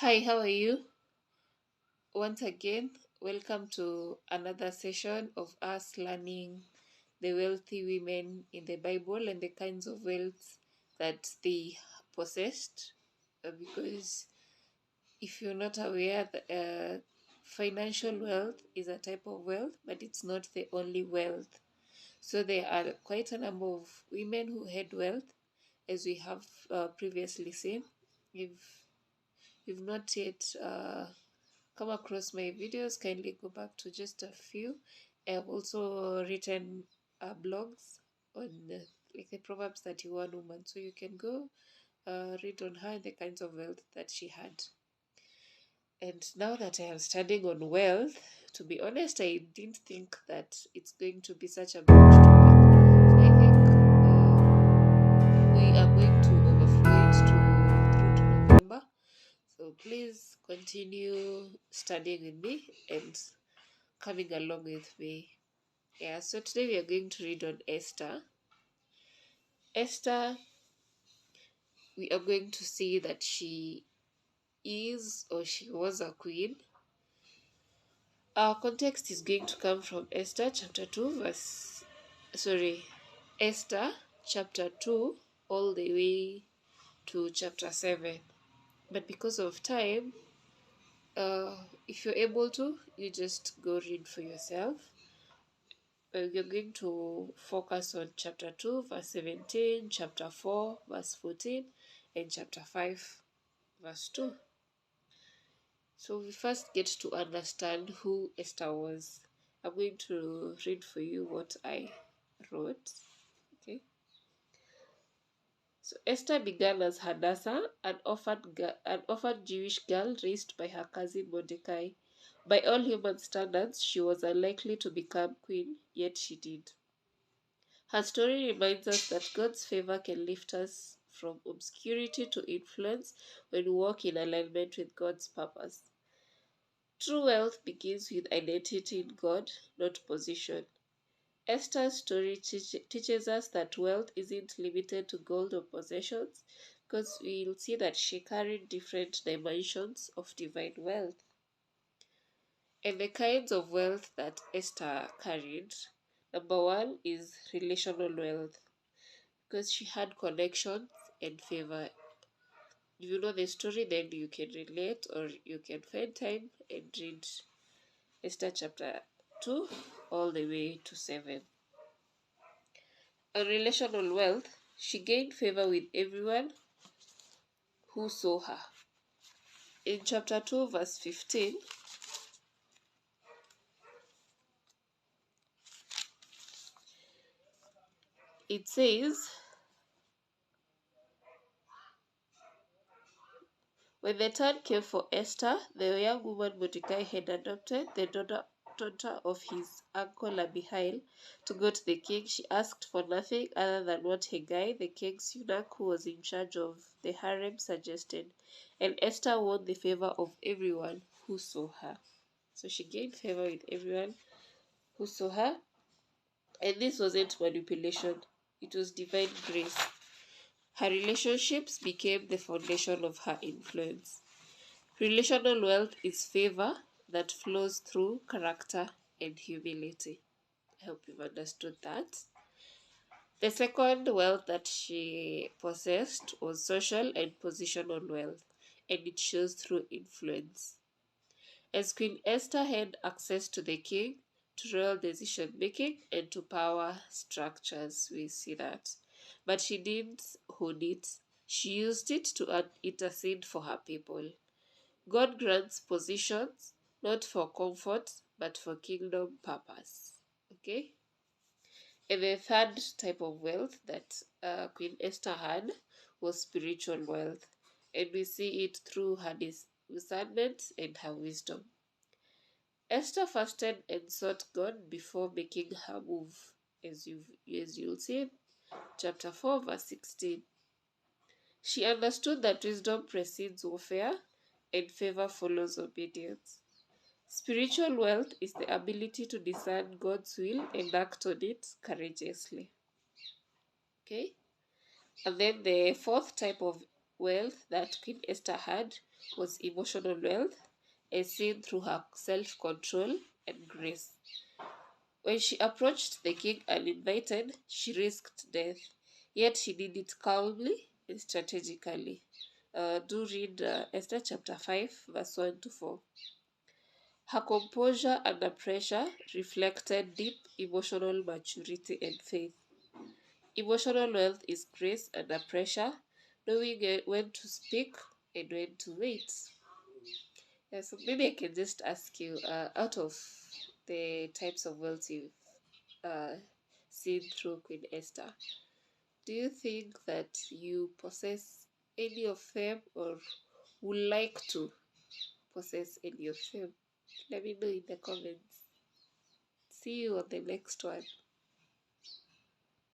Hi, how are you? Once again, welcome to another session of us learning the wealthy women in the Bible and the kinds of wealth that they possessed. Because if you're not aware, financial wealth is a type of wealth, but it's not the only wealth. So there are quite a number of women who had wealth, as we have previously seen. If you've not yet come across my videos, kindly go back to just a few. I've also written blogs on like the Proverbs 31 woman, so you can go read on her and the kinds of wealth that she had. And now that I am studying on wealth, to be honest, I didn't think that it's going to be such a big topic. So I think we are going to overflow it through to November. So please continue studying with me and coming along with me. Yeah, so today we are going to read on Esther. Esther, we are going to see that she is or she was a queen. Our context is going to come from Esther chapter 2, Esther chapter 2 all the way to chapter 7. But because of time, if you're able to, you just go read for yourself. You're going to focus on chapter 2, verse 17, chapter 4, verse 14, and chapter 5, verse 2. So we first get to understand who Esther was. I'm going to read for you what I wrote. Okay. So Esther began as Hadassah, an orphan Jewish girl raised by her cousin Mordecai. By all human standards, she was unlikely to become queen, yet she did. Her story reminds us that God's favor can lift us from obscurity to influence when we walk in alignment with God's purpose. True wealth begins with identity in God, not position. Esther's story teaches us that wealth isn't limited to gold or possessions, because we'll see that she carried different dimensions of divine wealth. And the kinds of wealth that Esther carried, number one is relational wealth, because she had connections and favor. If you know the story, then you can relate or you can find time and read Esther chapter 2 all the way to 7. On relational wealth, she gained favor with everyone who saw her. In chapter 2, verse 15, it says, when the time came for Esther, the young woman Mordecai had adopted, the daughter of his uncle Abihail, to go to the king. She asked for nothing other than what Hegai, the king's eunuch who was in charge of the harem, suggested, and Esther won the favor of everyone who saw her. So she gained favor with everyone who saw her, and this wasn't manipulation, it was divine grace. Her relationships became the foundation of her influence. Relational wealth is favor that flows through character and humility. I hope you've understood that. The second wealth that she possessed was social and positional wealth, and it shows through influence. As Queen Esther had access to the king, to royal decision making, and to power structures, we see that. But she didn't own it, she used it to intercede for her people. God grants positions not for comfort but for kingdom purpose. Okay? And the third type of wealth that Queen Esther had was spiritual wealth. And we see it through her discernment and her wisdom. Esther fasted and sought God before making her move, as you'll see, chapter 4, verse 16. She understood that wisdom precedes warfare and favor follows obedience. Spiritual wealth is the ability to discern God's will and act on it courageously. Okay? And then the fourth type of wealth that Queen Esther had was emotional wealth, as seen through her self control and grace. When she approached the king uninvited, she risked death, yet she did it calmly and strategically. Do read Esther chapter 5, verse 1 to 4. Her composure under pressure reflected deep emotional maturity and faith. Emotional wealth is grace under pressure, knowing when to speak and when to wait. Yeah, so maybe I can just ask you, out of the types of wealth you've uh, seen through Queen Esther, do you think that you possess any of them or would like to possess any of them? Let me know in the comments. See you on the next one.